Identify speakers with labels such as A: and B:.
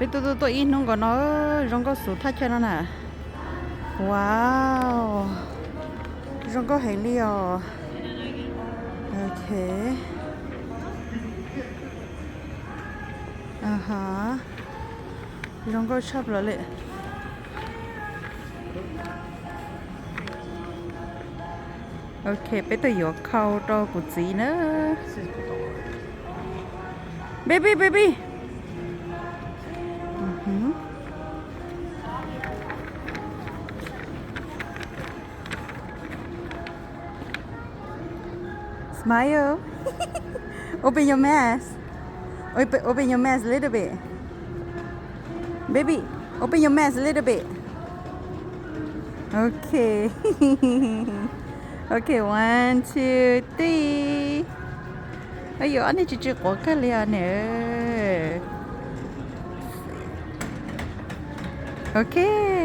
A: bây tôi in nó còn nó rong có số thắt cho nó nè. Wow, rong có hành lý à. Ok. Hả? Rong có shop rồi lệ. Ok, bây giờ có khâu to của gì nữa. Baby. Smile. Open your mask. Open your mask a little bit. Baby, open your mask a little bit. Okay. Okay, 1, 2, 3. Ôi dồi, anh ấy chỉ có cái liền nè. Okay.